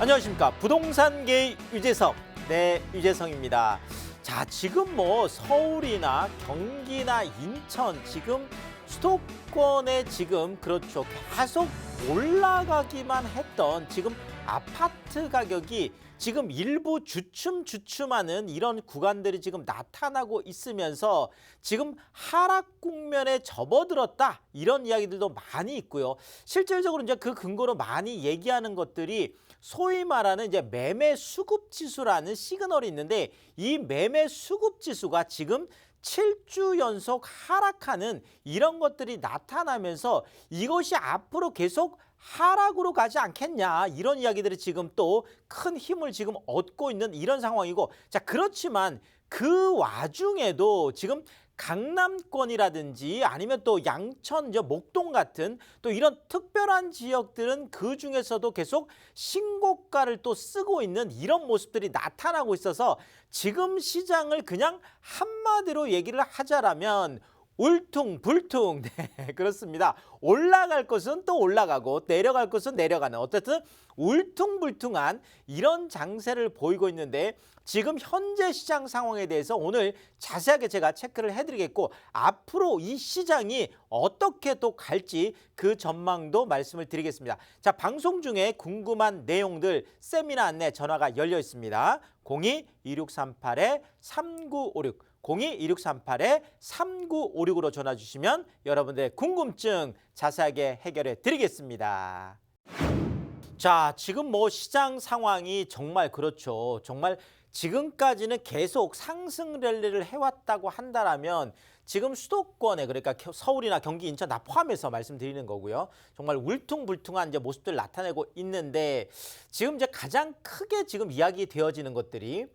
안녕하십니까. 부동산계의 유재석, 네, 유재석입니다. 자, 지금 뭐 서울이나 경기나 인천 지금 수도권에 지금 그렇죠. 계속 올라가기만 했던 지금 아파트 가격이 지금 일부 주춤주춤하는 이런 구간들이 지금 나타나고 있으면서 지금 하락 국면에 접어들었다 이런 이야기들도 많이 있고요. 실질적으로 이제 그 근거로 많이 얘기하는 것들이 소위 말하는 이제 매매 수급 지수라는 시그널이 있는데 이 매매 수급 지수가 지금 7주 연속 하락하는 이런 것들이 나타나면서 이것이 앞으로 계속 하락으로 가지 않겠냐 이런 이야기들이 지금 또 큰 힘을 지금 얻고 있는 이런 상황이고, 자, 그렇지만 그 와중에도 지금 강남권이라든지 아니면 또 양천, 목동 같은 또 이런 특별한 지역들은 그 중에서도 계속 신고가를 또 쓰고 있는 이런 모습들이 나타나고 있어서 지금 시장을 그냥 한마디로 얘기를 하자라면 울퉁불퉁. 네, 그렇습니다. 올라갈 것은 또 올라가고 내려갈 것은 내려가는, 어쨌든 울퉁불퉁한 이런 장세를 보이고 있는데, 지금 현재 시장 상황에 대해서 오늘 자세하게 제가 체크를 해드리겠고, 앞으로 이 시장이 어떻게 또 갈지 그 전망도 말씀을 드리겠습니다. 자, 방송 중에 궁금한 내용들 세미나 안내 전화가 열려 있습니다. 02-2638-3956 02-2638-3956으로 전화 주시면 여러분들의 궁금증 자세하게 해결해 드리겠습니다. 자, 지금 뭐 시장 상황이 정말 그렇죠. 정말 지금까지는 계속 상승 랠리를 해왔다고 한다면 지금 수도권에, 그러니까 서울이나 경기, 인천 다 포함해서 말씀드리는 거고요. 정말 울퉁불퉁한 이제 모습들 나타내고 있는데, 지금 이제 가장 크게 지금 이야기되어지는 것들이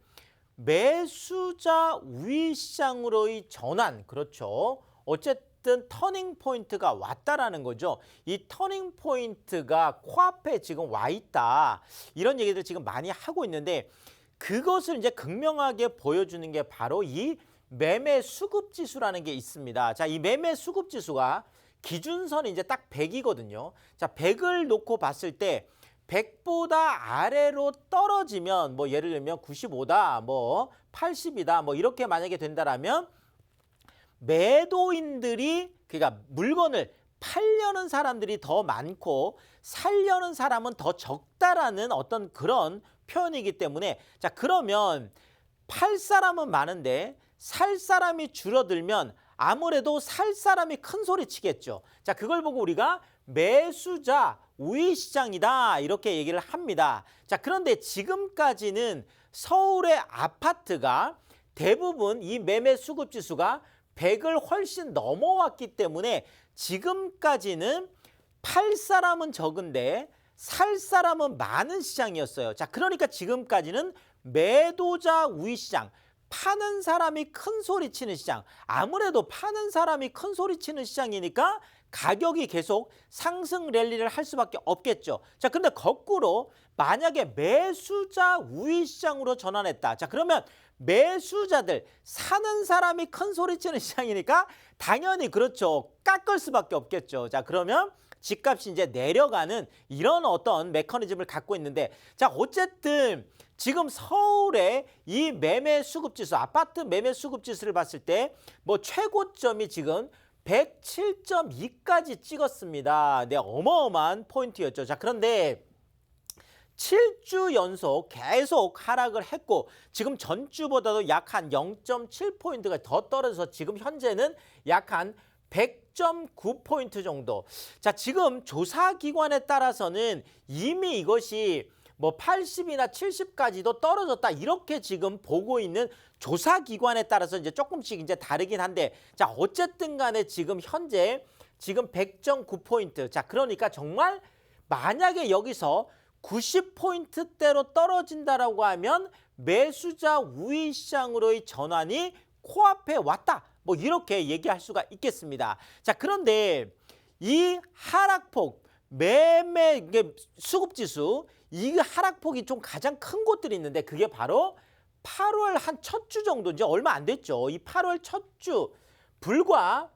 매수자 우위 시장으로의 전환, 그렇죠. 어쨌든 터닝 포인트가 왔다라는 거죠. 이 터닝 포인트가 코앞에 지금 와 있다. 이런 얘기들 지금 많이 하고 있는데, 그것을 이제 극명하게 보여주는 게 바로 이 매매 수급 지수라는 게 있습니다. 자, 이 매매 수급 지수가 기준선이 이제 딱 100이거든요. 자, 100을 놓고 봤을 때 100보다 아래로 떨어지면, 뭐 예를 들면 95다, 뭐 80이다, 뭐 이렇게 만약에 된다라면 매도인들이, 그러니까 물건을 팔려는 사람들이 더 많고 살려는 사람은 더 적다라는 어떤 그런 표현이기 때문에, 자, 그러면 팔 사람은 많은데 살 사람이 줄어들면 아무래도 살 사람이 큰 소리 치겠죠. 자, 그걸 보고 우리가 매수자 우위 시장이다 이렇게 얘기를 합니다. 자, 그런데 지금까지는 서울의 아파트가 대부분 이 매매 수급 지수가 100을 훨씬 넘어왔기 때문에 지금까지는 팔 사람은 적은데 살 사람은 많은 시장이었어요. 자, 그러니까 지금까지는 매도자 우위 시장, 파는 사람이 큰 소리 치는 시장, 아무래도 파는 사람이 큰 소리 치는 시장이니까 가격이 계속 상승 랠리를 할 수밖에 없겠죠. 자, 근데 거꾸로 만약에 매수자 우위 시장으로 전환했다. 자, 그러면 매수자들, 사는 사람이 큰 소리 치는 시장이니까 당연히 그렇죠. 깎을 수밖에 없겠죠. 자, 그러면 집값이 이제 내려가는 이런 어떤 메커니즘을 갖고 있는데, 자, 어쨌든 지금 서울의 이 매매 수급 지수, 아파트 매매 수급 지수를 봤을 때 뭐 최고점이 지금 107.2까지 찍었습니다. 네, 어마어마한 포인트였죠. 자, 그런데 7주 연속 계속 하락을 했고 지금 전주보다도 약 한 0.7포인트가 더 떨어져서 지금 현재는 약 한 100.9포인트 정도. 자, 지금 조사기관에 따라서는 이미 이것이 뭐 80이나 70까지도 떨어졌다 이렇게 지금 보고 있는 조사기관에 따라서 이제 조금씩 이제 다르긴 한데, 자, 어쨌든 간에 지금 현재 지금 100.9포인트. 자, 그러니까 정말 만약에 여기서 90포인트대로 떨어진다라고 하면 매수자 우위 시장으로의 전환이 코앞에 왔다. 뭐 이렇게 얘기할 수가 있겠습니다. 자, 그런데 이 하락폭, 매매 수급지수, 이 하락폭이 좀 가장 큰 곳들이 있는데 그게 바로 8월 한 첫 주 정도, 이제 얼마 안 됐죠. 이 8월 첫 주, 불과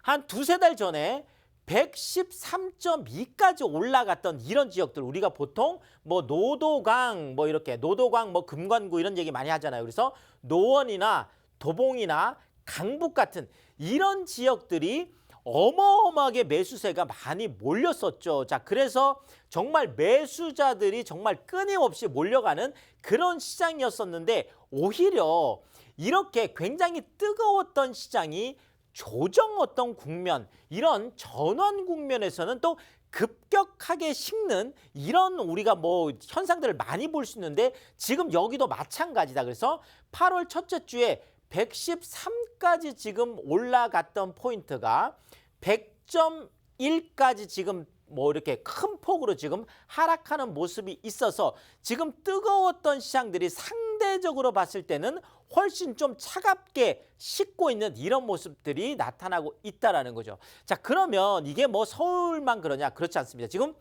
한 두세 달 전에 113.2까지 올라갔던 이런 지역들 우리가 보통 뭐 노도강 뭐 이렇게 노도강 뭐 금관구 이런 얘기 많이 하잖아요. 그래서 노원이나 도봉이나 강북 같은 이런 지역들이 어마어마하게 매수세가 많이 몰렸었죠. 자, 그래서 정말 매수자들이 정말 끊임없이 몰려가는 그런 시장이었었는데 오히려 이렇게 굉장히 뜨거웠던 시장이 조정었던 국면, 이런 전환 국면에서는 또 급격하게 식는 이런 우리가 뭐 현상들을 많이 볼 수 있는데 지금 여기도 마찬가지다. 그래서 8월 첫째 주에 113까지 지금 올라갔던 포인트가 100.1까지 지금 뭐 이렇게 큰 폭으로 지금 하락하는 모습이 있어서 지금 뜨거웠던 시장들이 상대적으로 봤을 때는 훨씬 좀 차갑게 식고 있는 이런 모습들이 나타나고 있다라는 거죠. 자, 그러면 이게 뭐 서울만 그러냐? 그렇지 않습니다. 지금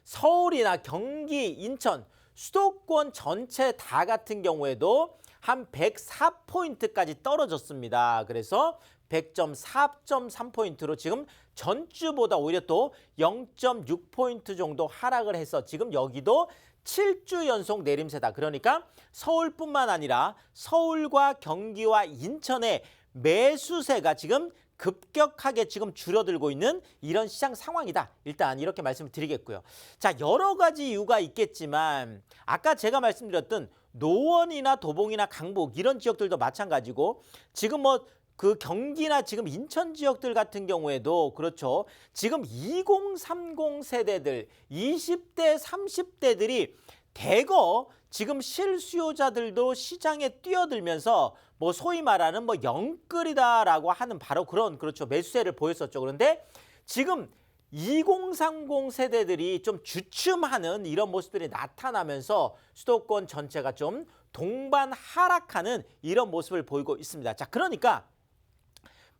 서울이나 경기, 인천, 수도권 전체 다 같은 경우에도 한 104포인트까지 떨어졌습니다. 그래서 100.4.3포인트로 지금 전주보다 오히려 또 0.6포인트 정도 하락을 해서 지금 여기도 7주 연속 내림세다. 그러니까 서울뿐만 아니라 서울과 경기와 인천의 매수세가 지금 급격하게 지금 줄어들고 있는 이런 시장 상황이다. 일단 이렇게 말씀을 드리겠고요. 자, 여러 가지 이유가 있겠지만 아까 제가 말씀드렸던 노원이나 도봉이나 강북 이런 지역들도 마찬가지고 지금 뭐 그 경기나 지금 인천 지역들 같은 경우에도 그렇죠. 지금 2030 세대들, 20대, 30대들이 대거 지금 실수요자들도 시장에 뛰어들면서 뭐 소위 말하는 뭐 영끌이다라고 하는 바로 그런 그렇죠. 매수세를 보였었죠. 그런데 지금 2030 세대들이 좀 주춤하는 이런 모습들이 나타나면서 수도권 전체가 좀 동반 하락하는 이런 모습을 보이고 있습니다. 자, 그러니까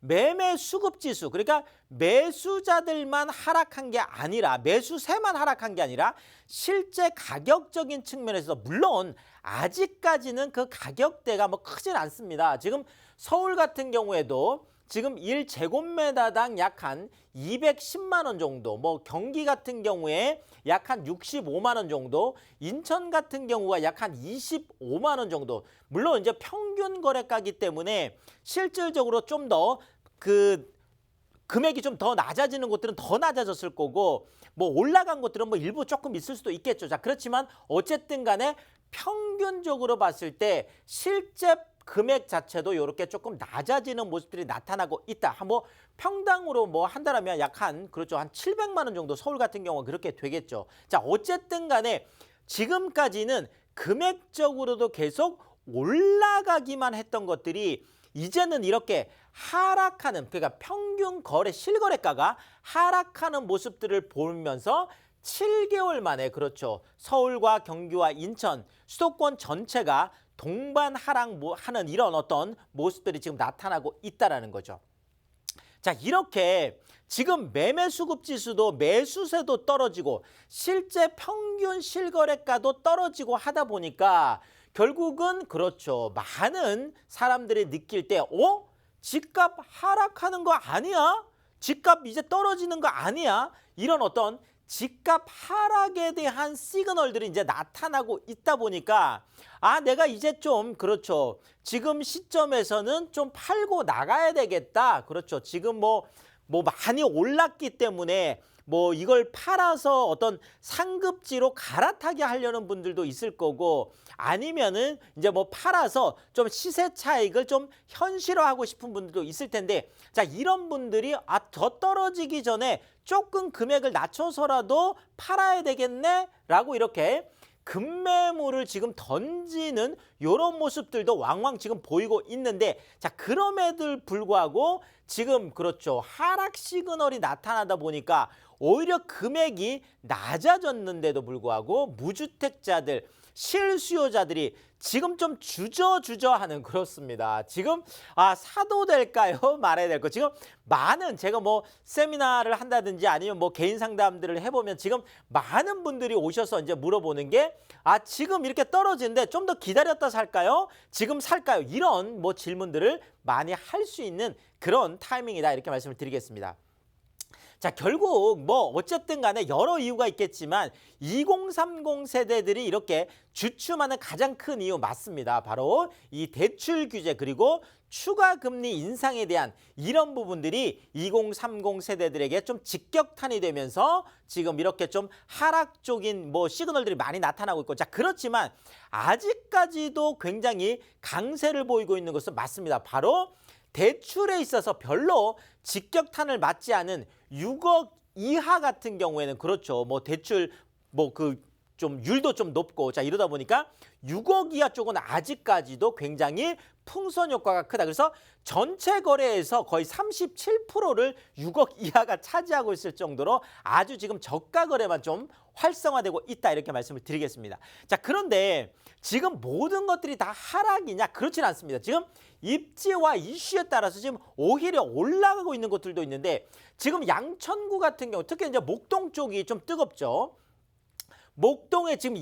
매매 수급 지수, 그러니까 매수자들만 하락한 게 아니라 매수세만 하락한 게 아니라 실제 가격적인 측면에서 물론 아직까지는 그 가격대가 뭐 크진 않습니다. 지금 서울 같은 경우에도 지금 1제곱미터당 약 한 210만 원 정도, 뭐 경기 같은 경우에 약 한 65만 원 정도, 인천 같은 경우가 약 한 25만 원 정도. 물론 이제 평균 거래가이기 때문에 실질적으로 좀 더 그 금액이 좀 더 낮아지는 곳들은 더 낮아졌을 거고 뭐 올라간 곳들은 뭐 일부 조금 있을 수도 있겠죠. 자, 그렇지만 어쨌든 간에 평균적으로 봤을 때 실제 금액 자체도 이렇게 조금 낮아지는 모습들이 나타나고 있다. 뭐 평당으로 뭐 한다라면 약 한 그렇죠. 한 700만 원 정도 서울 같은 경우는 그렇게 되겠죠. 자, 어쨌든 간에 지금까지는 금액적으로도 계속 올라가기만 했던 것들이 이제는 이렇게 하락하는, 그러니까 평균 거래 실거래가가 하락하는 모습들을 보면서 7개월 만에 그렇죠. 서울과 경기와 인천, 수도권 전체가 동반 하락하는 이런 어떤 모습들이 지금 나타나고 있다라는 거죠. 자, 이렇게 지금 매매 수급 지수도 매수세도 떨어지고 실제 평균 실거래가도 떨어지고 하다 보니까 결국은 그렇죠. 많은 사람들이 느낄 때 집값 하락하는 거 아니야? 집값 이제 떨어지는 거 아니야? 이런 어떤 집값 하락에 대한 시그널들이 이제 나타나고 있다 보니까 내가 이제 좀 그렇죠. 지금 시점에서는 좀 팔고 나가야 되겠다. 그렇죠. 지금 뭐 많이 올랐기 때문에 뭐 이걸 팔아서 어떤 상급지로 갈아타게 하려는 분들도 있을 거고 아니면은 이제 뭐 팔아서 좀 시세 차익을 좀 현실화하고 싶은 분들도 있을 텐데 자, 이런 분들이 더 떨어지기 전에 조금 금액을 낮춰서라도 팔아야 되겠네 라고 이렇게 급매물을 지금 던지는 이런 모습들도 왕왕 지금 보이고 있는데 자, 그럼에도 불구하고 지금 그렇죠. 하락 시그널이 나타나다 보니까 오히려 금액이 낮아졌는데도 불구하고 무주택자들, 실수요자들이 지금 좀 주저하는 그렇습니다. 지금 사도 될까요? 말아야 될까요? 지금 많은 제가 뭐 세미나를 한다든지 아니면 뭐 개인 상담들을 해보면 지금 많은 분들이 오셔서 이제 물어보는 게 지금 이렇게 떨어지는데 좀 더 기다렸다 살까요? 지금 살까요? 이런 뭐 질문들을 많이 할 수 있는 그런 타이밍이다 이렇게 말씀을 드리겠습니다. 자, 결국 뭐 어쨌든 간에 여러 이유가 있겠지만 2030 세대들이 이렇게 주춤하는 가장 큰 이유 맞습니다. 바로 이 대출 규제 그리고 추가 금리 인상에 대한 이런 부분들이 2030 세대들에게 좀 직격탄이 되면서 지금 이렇게 좀 하락 쪽인 뭐 시그널들이 많이 나타나고 있고, 자, 그렇지만 아직까지도 굉장히 강세를 보이고 있는 것은 맞습니다. 바로 대출에 있어서 별로 직격탄을 맞지 않은 6억 이하 같은 경우에는 그렇죠. 뭐 대출 뭐 그 좀 율도 좀 높고, 자, 이러다 보니까 6억 이하 쪽은 아직까지도 굉장히 풍선 효과가 크다. 그래서 전체 거래에서 거의 37%를 6억 이하가 차지하고 있을 정도로 아주 지금 저가 거래만 좀 활성화되고 있다, 이렇게 말씀을 드리겠습니다. 자, 그런데 지금 모든 것들이 다 하락이냐? 그렇지는 않습니다. 지금 입지와 이슈에 따라서 지금 오히려 올라가고 있는 곳들도 있는데, 지금 양천구 같은 경우 특히 이제 목동 쪽이 좀 뜨겁죠. 목동에 지금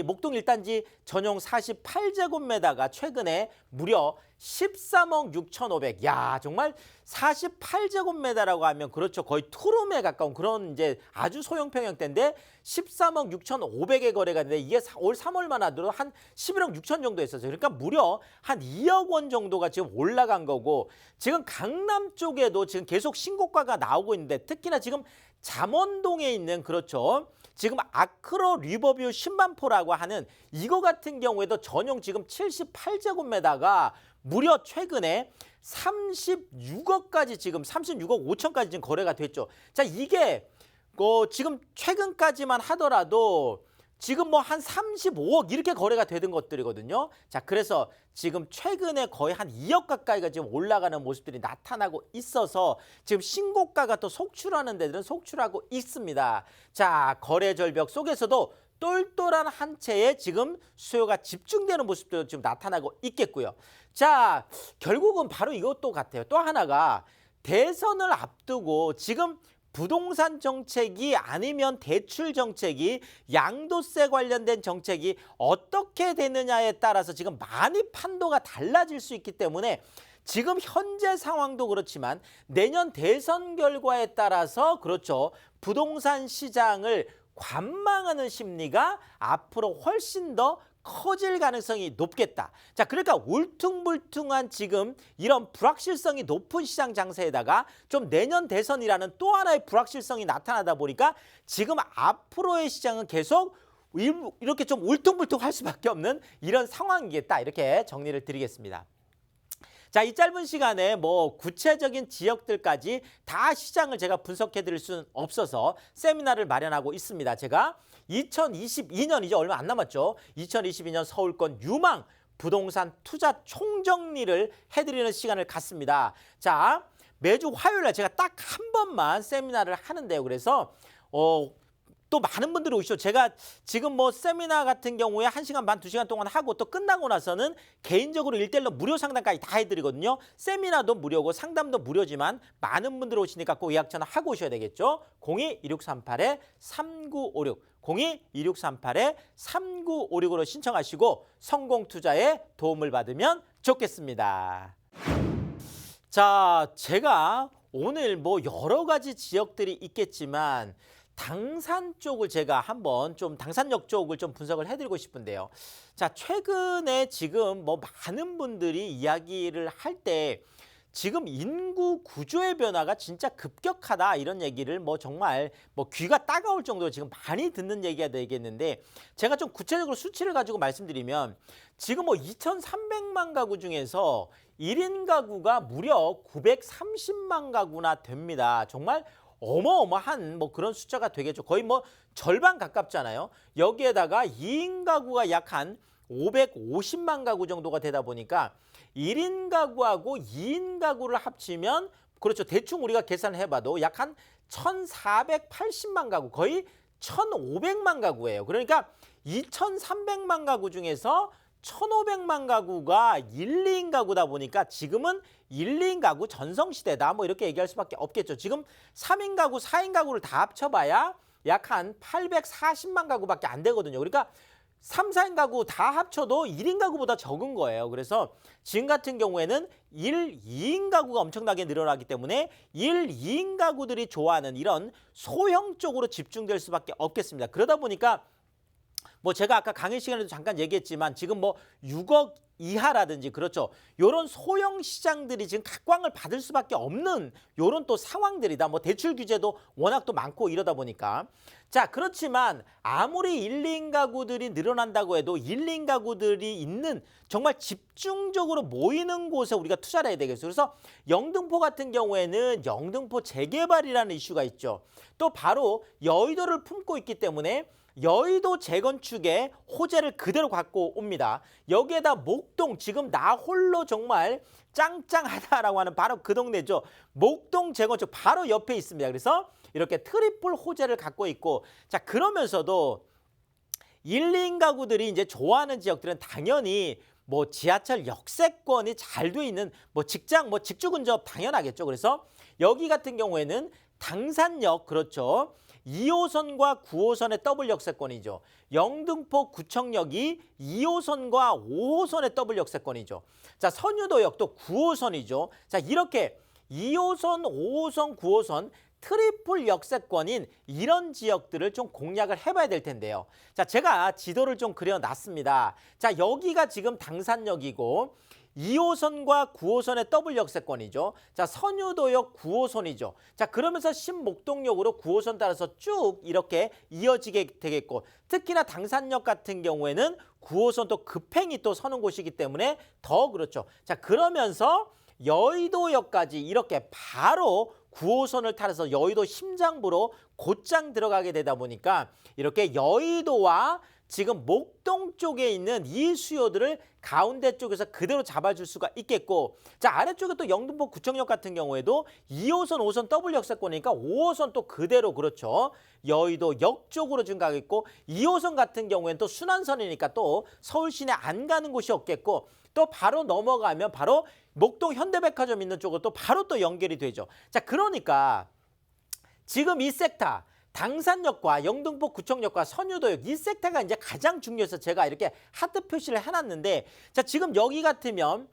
목동 1단지 전용 48제곱미터가 최근에 무려 13억 6,500. 야, 정말 48제곱미터라고 하면 그렇죠. 거의 투룸에 가까운 그런 이제 아주 소형 평형대인데 13억 6,500의 거래가 되는데 이게 올 3월만 하더라도 한 11억 6천 정도 했었어요. 그러니까 무려 한 2억 원 정도가 지금 올라간 거고, 지금 강남 쪽에도 지금 계속 신고가가 나오고 있는데, 특히나 지금 잠원동에 있는 그렇죠. 지금 아크로 리버뷰 10만포라고 하는 이거 같은 경우에도 전용 지금 78제곱미터가 무려 최근에 36억까지 지금 36억 5천까지 지금 거래가 됐죠. 자, 이게 지금 최근까지만 하더라도 지금 뭐 한 35억 이렇게 거래가 되는 것들이거든요. 자, 그래서 지금 최근에 거의 한 2억 가까이가 지금 올라가는 모습들이 나타나고 있어서 지금 신고가가 또 속출하는 데들은 속출하고 있습니다. 자, 거래 절벽 속에서도 똘똘한 한 채에 지금 수요가 집중되는 모습도 지금 나타나고 있겠고요. 자, 결국은 바로 이것도 같아요. 또 하나가 대선을 앞두고 지금 부동산 정책이 아니면 대출 정책이, 양도세 관련된 정책이 어떻게 되느냐에 따라서 지금 많이 판도가 달라질 수 있기 때문에 지금 현재 상황도 그렇지만 내년 대선 결과에 따라서 그렇죠. 부동산 시장을 관망하는 심리가 앞으로 훨씬 더 커질 가능성이 높겠다. 자, 그러니까 울퉁불퉁한 지금 이런 불확실성이 높은 시장 장세에다가 좀 내년 대선이라는 또 하나의 불확실성이 나타나다 보니까 지금 앞으로의 시장은 계속 이렇게 좀 울퉁불퉁할 수밖에 없는 이런 상황이겠다, 이렇게 정리를 드리겠습니다. 자, 이 짧은 시간에 뭐 구체적인 지역들까지 다 시장을 제가 분석해 드릴 수는 없어서 세미나를 마련하고 있습니다. 제가 2022년 이제 얼마 안 남았죠. 2022년 서울권 유망 부동산 투자 총정리를 해드리는 시간을 갖습니다. 자, 매주 화요일 날 제가 딱 한 번만 세미나를 하는데요. 그래서 또 많은 분들이 오시죠. 제가 지금 뭐 세미나 같은 경우에 1시간 반, 2시간 동안 하고 또 끝나고 나서는 개인적으로 1대1로 무료 상담까지 다 해드리거든요. 세미나도 무료고 상담도 무료지만 많은 분들 오시니까 꼭 예약 전화 하고 오셔야 되겠죠. 02-2638-3956, 02-2638-3956으로 신청하시고 성공 투자에 도움을 받으면 좋겠습니다. 자, 제가 오늘 뭐 여러 가지 지역들이 있겠지만 당산 쪽을 제가 한번 좀 당산역 쪽을 좀 분석을 해드리고 싶은데요. 자, 최근에 지금 뭐 많은 분들이 이야기를 할 때 지금 인구 구조의 변화가 진짜 급격하다, 이런 얘기를 뭐 정말 뭐 귀가 따가울 정도로 지금 많이 듣는 얘기가 되겠는데, 제가 좀 구체적으로 수치를 가지고 말씀드리면 지금 뭐 2,300만 가구 중에서 1인 가구가 무려 930만 가구나 됩니다. 정말 어마어마한 뭐 그런 숫자가 되겠죠. 거의 뭐 절반 가깝잖아요. 여기에다가 2인 가구가 약 한 550만 가구 정도가 되다 보니까 1인 가구하고 2인 가구를 합치면 그렇죠. 대충 우리가 계산을 해봐도 약 한 1,480만 가구, 거의 1,500만 가구예요. 그러니까 2,300만 가구 중에서 1,500만 가구가 1, 2인 가구다 보니까 지금은 1, 2인 가구 전성시대다, 뭐 이렇게 얘기할 수밖에 없겠죠. 지금 3인 가구, 4인 가구를 다 합쳐봐야 약 한 840만 가구밖에 안 되거든요. 그러니까 3, 4인 가구 다 합쳐도 1인 가구보다 적은 거예요. 그래서 지금 같은 경우에는 1, 2인 가구가 엄청나게 늘어나기 때문에 1, 2인 가구들이 좋아하는 이런 소형 쪽으로 집중될 수밖에 없겠습니다. 그러다 보니까 뭐 제가 아까 강의 시간에도 잠깐 얘기했지만 지금 뭐 6억 이하라든지 그렇죠. 요런 소형 시장들이 지금 각광을 받을 수밖에 없는 요런 또 상황들이다. 뭐 대출 규제도 워낙 또 많고 이러다 보니까. 자, 그렇지만 아무리 1, 2인 가구들이 늘어난다고 해도 1, 2인 가구들이 있는 정말 집중적으로 모이는 곳에 우리가 투자를 해야 되겠어요. 그래서 영등포 같은 경우에는 영등포 재개발이라는 이슈가 있죠. 또 바로 여의도를 품고 있기 때문에 여의도 재건축에 호재를 그대로 갖고 옵니다. 여기에다 목동, 지금 나 홀로 정말 짱짱하다라고 하는 바로 그 동네죠. 목동 재건축 바로 옆에 있습니다. 그래서 이렇게 트리플 호재를 갖고 있고, 자, 그러면서도 1, 2인 가구들이 이제 좋아하는 지역들은 당연히 뭐 지하철 역세권이 잘 돼 있는 뭐 직장, 뭐 직주 근접 당연하겠죠. 그래서 여기 같은 경우에는 당산역, 그렇죠. 2호선과 9호선의 더블 역세권이죠. 영등포 구청역이 2호선과 5호선의 더블 역세권이죠. 자, 선유도역도 9호선이죠. 자, 이렇게 2호선, 5호선, 9호선 트리플 역세권인 이런 지역들을 좀 공략을 해봐야 될 텐데요. 자, 제가 지도를 좀 그려놨습니다. 자, 여기가 지금 당산역이고 2호선과 9호선의 더블 역세권이죠. 자, 선유도역 9호선이죠. 자, 그러면서 신목동역으로 9호선 따라서 쭉 이렇게 이어지게 되겠고, 특히나 당산역 같은 경우에는 9호선 또 급행이 또 서는 곳이기 때문에 더 그렇죠. 자, 그러면서 여의도역까지 이렇게 바로 9호선을 타서 여의도 심장부로 곧장 들어가게 되다 보니까 이렇게 여의도와 지금 목동 쪽에 있는 이 수요들을 가운데 쪽에서 그대로 잡아줄 수가 있겠고, 자, 아래쪽에 또 영등포 구청역 같은 경우에도 2호선, 5호선 더블 역세권이니까 5호선 또 그대로 그렇죠. 여의도 역 쪽으로 지금 가겠고, 2호선 같은 경우에는 또 순환선이니까 또 서울 시내 안 가는 곳이 없겠고, 또 바로 넘어가면 바로 목동 현대백화점 있는 쪽으로 또 바로 또 연결이 되죠. 자, 그러니까 지금 이 섹터 당산역과 영등포 구청역과 선유도역 이 섹터가 이제 가장 중요해서 제가 이렇게 하트 표시를 해놨는데, 자, 지금 여기 같으면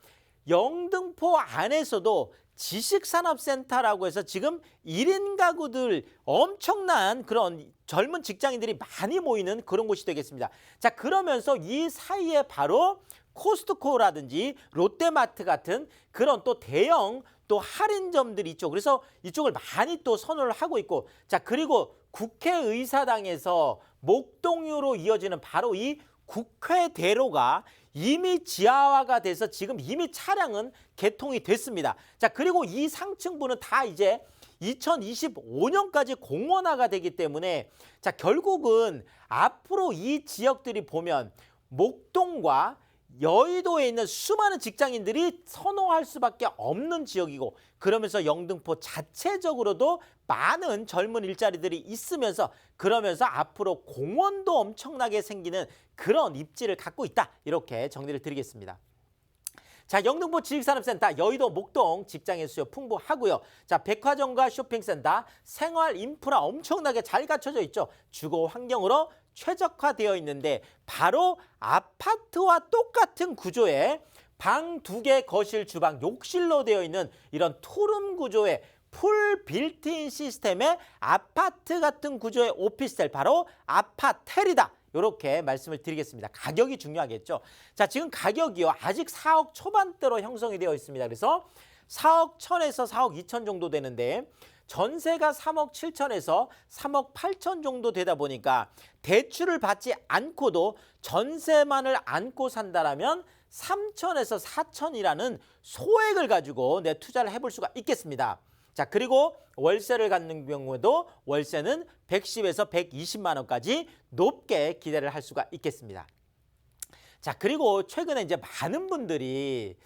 영등포 안에서도 지식산업센터라고 해서 지금 1인 가구들 엄청난 그런 젊은 직장인들이 많이 모이는 그런 곳이 되겠습니다. 자, 그러면서 이 사이에 바로 코스트코라든지 롯데마트 같은 그런 또 대형 또 할인점들이 있죠. 그래서 이쪽을 많이 또 선호를 하고 있고, 자, 그리고 국회의사당에서 목동으로 이어지는 바로 이 국회대로가 이미 지하화가 돼서 지금 이미 차량은 개통이 됐습니다. 자, 그리고 이 상층부는 다 이제 2025년까지 공원화가 되기 때문에, 자, 결국은 앞으로 이 지역들이 보면 목동과 여의도에 있는 수많은 직장인들이 선호할 수밖에 없는 지역이고, 그러면서 영등포 자체적으로도 많은 젊은 일자리들이 있으면서, 그러면서 앞으로 공원도 엄청나게 생기는 그런 입지를 갖고 있다. 이렇게 정리를 드리겠습니다. 자, 영등포 지식산업센터, 여의도, 목동 직장인 수요 풍부하고요. 자, 백화점과 쇼핑센터, 생활 인프라 엄청나게 잘 갖춰져 있죠. 주거 환경으로 최적화되어 있는데 바로 아파트와 똑같은 구조의 방 2개, 거실, 주방, 욕실로 되어 있는 이런 투룸 구조의 풀 빌트인 시스템의 아파트 같은 구조의 오피스텔, 바로 아파텔이다. 이렇게 말씀을 드리겠습니다. 가격이 중요하겠죠. 자, 지금 가격이요, 아직 4억 초반대로 형성이 되어 있습니다. 그래서 4억 1천에서 4억 2천 정도 되는데, 전세가 3억 7천에서 3억 8천 정도 되다 보니까 대출을 받지 않고도 전세만을 안고 산다라면 3천에서 4천이라는 소액을 가지고 내 투자를 해볼 수가 있겠습니다. 자, 그리고 월세를 갖는 경우에도 월세는 110에서 120만 원까지 높게 기대를 할 수가 있겠습니다. 자, 그리고 최근에 이제 많은 분들이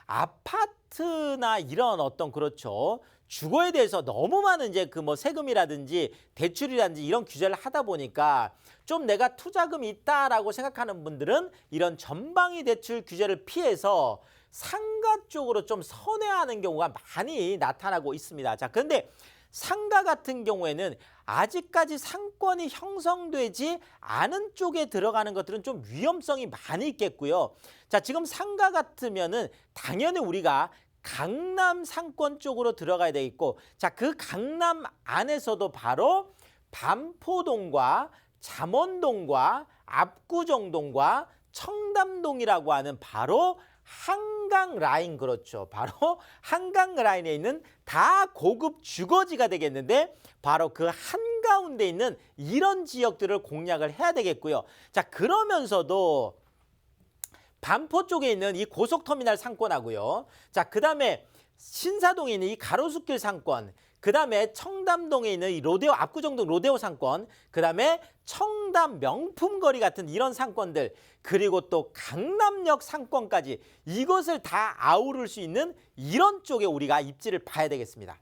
아파트나 이런 어떤 그렇죠, 주거에 대해서 너무 많은 이제 그 뭐 세금이라든지 대출이라든지 이런 규제를 하다 보니까 좀 내가 투자금이 있다라고 생각하는 분들은 이런 전방위 대출 규제를 피해서 상가 쪽으로 좀 선회하는 경우가 많이 나타나고 있습니다. 자, 그런데 상가 같은 경우에는 아직까지 상권이 형성되지 않은 쪽에 들어가는 것들은 좀 위험성이 많이 있겠고요. 자, 지금 상가 같으면은 당연히 우리가 강남 상권 쪽으로 들어가야 되겠고, 자, 그 강남 안에서도 바로 반포동과 잠원동과 압구정동과 청담동이라고 하는 바로 한강 라인, 그렇죠. 바로 한강 라인에 있는 다 고급 주거지가 되겠는데, 바로 그 한가운데 있는 이런 지역들을 공략을 해야 되겠고요. 자, 그러면서도 반포 쪽에 있는 이 고속터미널 상권하고요. 자, 그다음에 신사동에 있는 이 가로수길 상권, 그다음에 청담동에 있는 이 로데오, 압구정동 로데오 상권, 그다음에 청담 명품거리 같은 이런 상권들, 그리고 또 강남역 상권까지 이것을 다 아우를 수 있는 이런 쪽에 우리가 입지를 봐야 되겠습니다.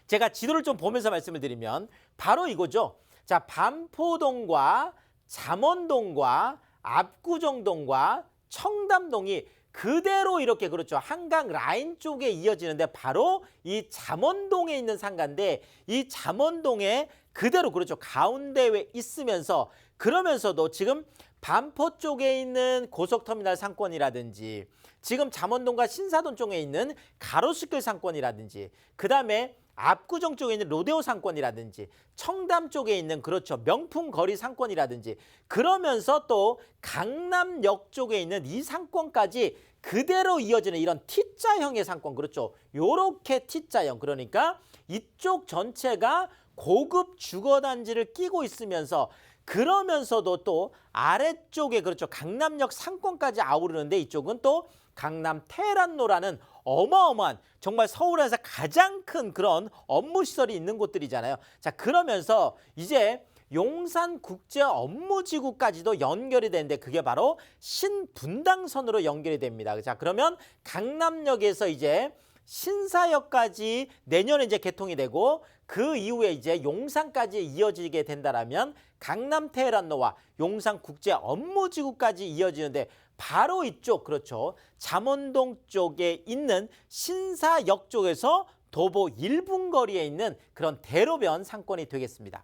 제가 지도를 좀 보면서 말씀을 드리면 바로 이거죠. 자, 반포동과 잠원동과 압구정동과 청담동이 그대로 이렇게, 그렇죠, 한강 라인 쪽에 이어지는데 바로 이 잠원동에 있는 상가인데, 이 잠원동에 그대로, 그렇죠, 가운데에 있으면서, 그러면서도 지금 반포 쪽에 있는 고속터미널 상권이라든지, 지금 잠원동과 신사동 쪽에 있는 가로수길 상권이라든지, 그다음에 압구정 쪽에 있는 로데오 상권이라든지, 청담 쪽에 있는, 그렇죠, 명품 거리 상권이라든지, 그러면서 또 강남역 쪽에 있는 이 상권까지 그대로 이어지는 이런 T자형의 상권, 그렇죠, 요렇게 T자형, 그러니까 이쪽 전체가 고급 주거단지를 끼고 있으면서, 그러면서도 또 아래쪽에, 그렇죠, 강남역 상권까지 아우르는데, 이쪽은 또 강남 테헤란로라는 어마어마한, 정말 서울에서 가장 큰 그런 업무시설이 있는 곳들이잖아요. 자, 그러면서 이제 용산국제업무지구까지도 연결이 되는데, 그게 바로 신분당선으로 연결이 됩니다. 자, 그러면 강남역에서 이제 신사역까지 내년에 이제 개통이 되고, 그 이후에 이제 용산까지 이어지게 된다라면 강남 테헤란로와 용산국제업무지구까지 이어지는데, 바로 이쪽, 그렇죠, 잠원동 쪽에 있는 신사역 쪽에서 도보 1분 거리에 있는 그런 대로변 상권이 되겠습니다.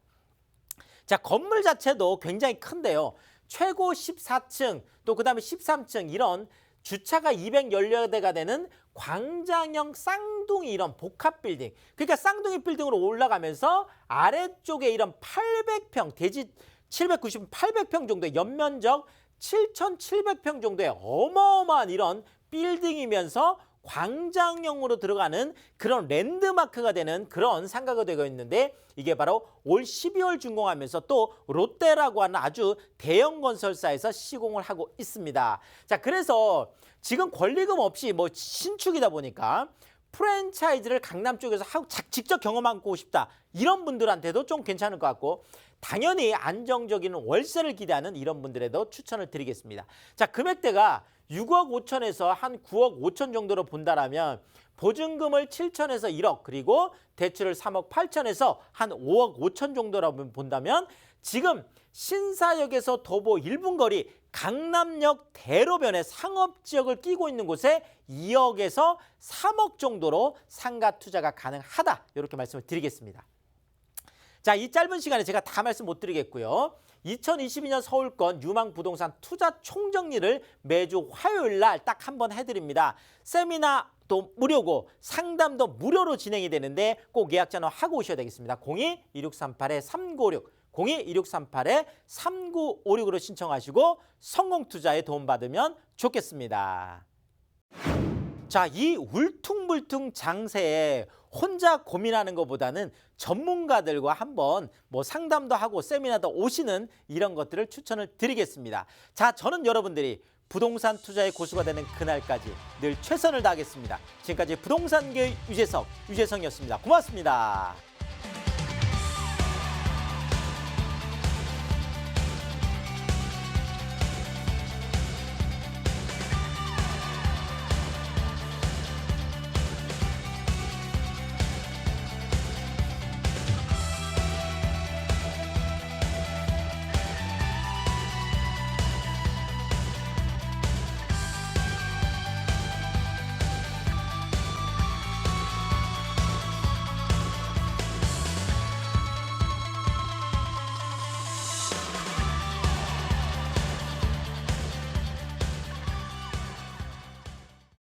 자, 건물 자체도 굉장히 큰데요. 최고 14층, 또 그다음에 13층, 이런 주차가 210여 대가 되는 광장형 쌍둥이 이런 복합 빌딩. 그러니까 쌍둥이 빌딩으로 올라가면서 아래쪽에 이런 800평, 대지 790, 800평 정도의 연면적 7,700평 정도의 어마어마한 이런 빌딩이면서 광장형으로 들어가는 그런 랜드마크가 되는 그런 상가가 되고 있는데, 이게 바로 올 12월 준공하면서 또 롯데라고 하는 아주 대형 건설사에서 시공을 하고 있습니다. 자, 그래서 지금 권리금 없이 뭐 신축이다 보니까 프랜차이즈를 강남 쪽에서 하고 직접 경험하고 싶다, 이런 분들한테도 좀 괜찮을 것 같고, 당연히 안정적인 월세를 기대하는 이런 분들에도 추천을 드리겠습니다. 자, 금액대가 6억 5천에서 한 9억 5천 정도로 본다라면 보증금을 7천에서 1억, 그리고 대출을 3억 8천에서 한 5억 5천 정도라고 본다면, 지금 신사역에서 도보 1분 거리 강남역 대로변에 상업지역을 끼고 있는 곳에 2억에서 3억 정도로 상가 투자가 가능하다, 이렇게 말씀을 드리겠습니다. 자, 이 짧은 시간에 제가 다 말씀 못 드리겠고요. 2022년 서울권 유망부동산 투자 총정리를 매주 화요일 날 딱 한 번 해드립니다. 세미나도 무료고 상담도 무료로 진행이 되는데 꼭 예약 전화하고 오셔야 되겠습니다. 02-2638-3956, 02-2638-3956으로 신청하시고 성공투자에 도움받으면 좋겠습니다. 자, 이 울퉁불퉁 장세에 혼자 고민하는 것보다는 전문가들과 한번 뭐 상담도 하고 세미나도 오시는 이런 것들을 추천을 드리겠습니다. 자, 저는 여러분들이 부동산 투자의 고수가 되는 그날까지 늘 최선을 다하겠습니다. 지금까지 부동산계의 유재석이었습니다. 고맙습니다.